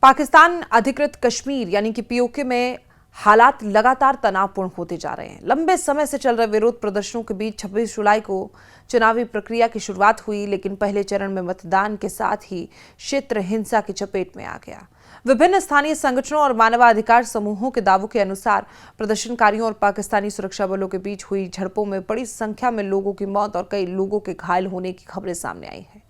पाकिस्तान अधिकृत कश्मीर यानी कि पीओके में हालात लगातार तनावपूर्ण होते जा रहे हैं। लंबे समय से चल रहे विरोध प्रदर्शनों के बीच 26 जुलाई को चुनावी प्रक्रिया की शुरुआत हुई, लेकिन पहले चरण में मतदान के साथ ही क्षेत्र हिंसा की चपेट में आ गया। विभिन्न स्थानीय संगठनों और मानवाधिकार समूहों के दावों के अनुसार प्रदर्शनकारियों और पाकिस्तानी सुरक्षा बलों के बीच हुई झड़पों में बड़ी संख्या में लोगों की मौत और कई लोगों के घायल होने की खबरें सामने आई हैं।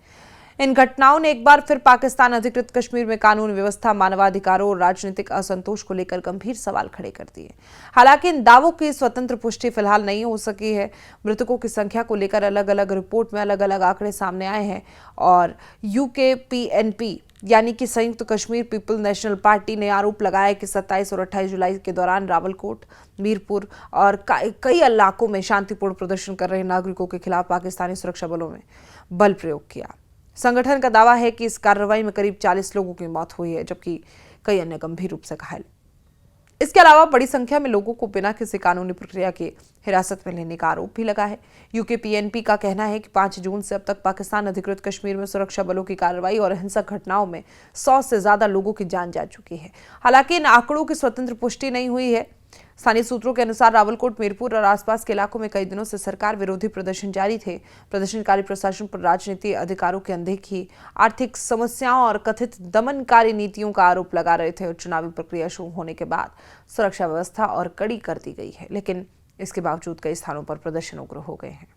इन घटनाओं ने एक बार फिर पाकिस्तान अधिकृत कश्मीर में कानून व्यवस्था, मानवाधिकारों और राजनीतिक असंतोष को लेकर गंभीर सवाल खड़े कर दिए। हालांकि इन दावों की स्वतंत्र पुष्टि फिलहाल नहीं हो सकी है। मृतकों की संख्या को लेकर अलग अलग रिपोर्ट में अलग अलग आंकड़े सामने आए हैं और यूकेपीएनपी यानी कि संयुक्त कश्मीर पीपल नेशनल पार्टी ने आरोप लगाया कि 27 और 28 जुलाई के दौरान रावलकोट, मीरपुर और कई इलाकों में शांतिपूर्ण प्रदर्शन कर रहे नागरिकों के खिलाफ पाकिस्तानी सुरक्षा बलों में बल प्रयोग किया। संगठन का दावा है कि इस कार्रवाई में करीब 40 लोगों की मौत हुई है, जबकि कई अन्य गंभीर रूप से घायल। इसके अलावा बड़ी संख्या में लोगों को बिना किसी कानूनी प्रक्रिया के हिरासत में लेने का आरोप भी लगा है। यूकेपीएनपी का कहना है कि 5 जून से अब तक पाकिस्तान अधिकृत कश्मीर में सुरक्षा बलों की कार्रवाई और हिंसक घटनाओं में 100 से ज्यादा लोगों की जान जा चुकी है। हालांकि इन आंकड़ों की स्वतंत्र पुष्टि नहीं हुई है। स्थानीय सूत्रों के अनुसार रावलकोट, मीरपुर और आसपास के इलाकों में कई दिनों से सरकार विरोधी प्रदर्शन जारी थे। प्रदर्शनकारी प्रशासन पर राजनीतिक अधिकारों की अनदेखी, आर्थिक समस्याओं और कथित दमनकारी नीतियों का आरोप लगा रहे थे। और चुनावी प्रक्रिया शुरू होने के बाद सुरक्षा व्यवस्था और कड़ी कर दी गई है, लेकिन इसके बावजूद कई स्थानों पर प्रदर्शन उग्र हो गए हैं।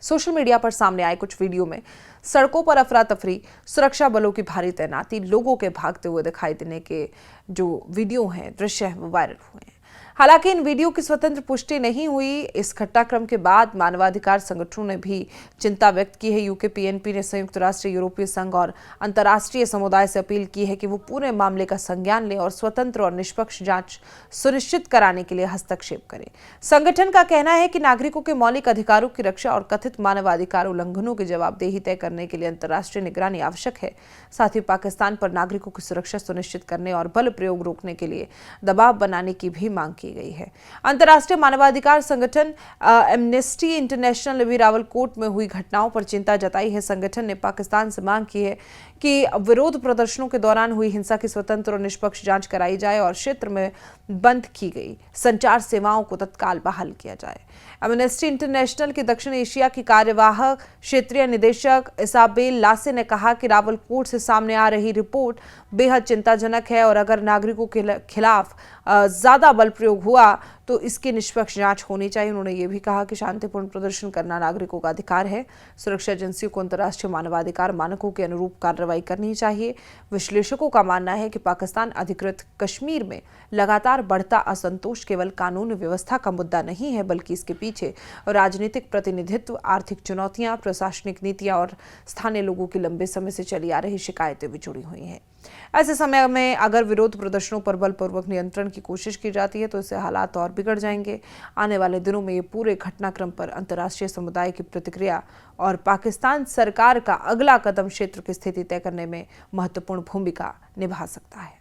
सोशल मीडिया पर सामने आए कुछ वीडियो में सड़कों पर अफरा तफरी, सुरक्षा बलों की भारी तैनाती, लोगों के भागते हुए दिखाई देने के जो वीडियो हैं, दृश्य हैं, वो वायरल हुए हैं। हालांकि इन वीडियो की स्वतंत्र पुष्टि नहीं हुई। इस घटनाक्रम के बाद मानवाधिकार संगठनों ने भी चिंता व्यक्त की है। यूकेपीएनपी ने संयुक्त राष्ट्र, यूरोपीय संघ और अंतर्राष्ट्रीय समुदाय से अपील की है कि वो पूरे मामले का संज्ञान लें और स्वतंत्र और निष्पक्ष जांच सुनिश्चित कराने के लिए हस्तक्षेप करें। संगठन का कहना है कि नागरिकों के मौलिक अधिकारों की रक्षा और कथित मानवाधिकार उल्लंघनों की जवाबदेही तय करने के लिए अंतर्राष्ट्रीय निगरानी आवश्यक है। साथ ही पाकिस्तान पर नागरिकों की सुरक्षा सुनिश्चित करने और बल प्रयोग रोकने के लिए दबाव बनाने की भी मांग की गई है। अंतर्राष्ट्रीय मानवाधिकार संगठन एमनेस्टी इंटरनेशनल ने भी रावलकोट में हुई घटनाओं पर चिंता जताई है। संगठन ने पाकिस्तान से मांग की है कि विरोध प्रदर्शनों के दौरान हुई हिंसा की स्वतंत्र और निष्पक्ष जांच कराई जाए और क्षेत्र में बंद की गई संचार सेवाओं को तत्काल बहाल किया जाए। एमनेस्टी इंटरनेशनल की दक्षिण एशिया की कार्यवाहक क्षेत्रीय निदेशक इसाबेल लासे ने कहा कि रावलकोट से सामने आ रही रिपोर्ट बेहद चिंताजनक है और अगर नागरिकों के खिलाफ ज्यादा बल प्रयोग हुआ तो इसकी निष्पक्ष जांच होनी चाहिए। उन्होंने ये भी कहा कि शांतिपूर्ण प्रदर्शन करना नागरिकों का अधिकार है। सुरक्षा एजेंसियों को अंतर्राष्ट्रीय मानवाधिकार मानकों के अनुरूप कार्रवाई करनी चाहिए। विश्लेषकों का मानना है कि पाकिस्तान अधिकृत कश्मीर में लगातार बढ़ता असंतोष केवल कानून व्यवस्था का मुद्दा नहीं है, बल्कि इसके पीछे राजनीतिक प्रतिनिधित्व, आर्थिक चुनौतियां, प्रशासनिक नीतियां और स्थानीय लोगों की लंबे समय से चली आ रही शिकायतें भी जुड़ी हुई हैं। ऐसे समय में अगर विरोध प्रदर्शनों पर बलपूर्वक नियंत्रण की कोशिश की जाती है तो इससे हालात और बिगड़ जाएंगे। आने वाले दिनों में ये पूरे घटनाक्रम पर अंतर्राष्ट्रीय समुदाय की प्रतिक्रिया और पाकिस्तान सरकार का अगला कदम क्षेत्र की स्थिति तय करने में महत्वपूर्ण भूमिका निभा सकता है।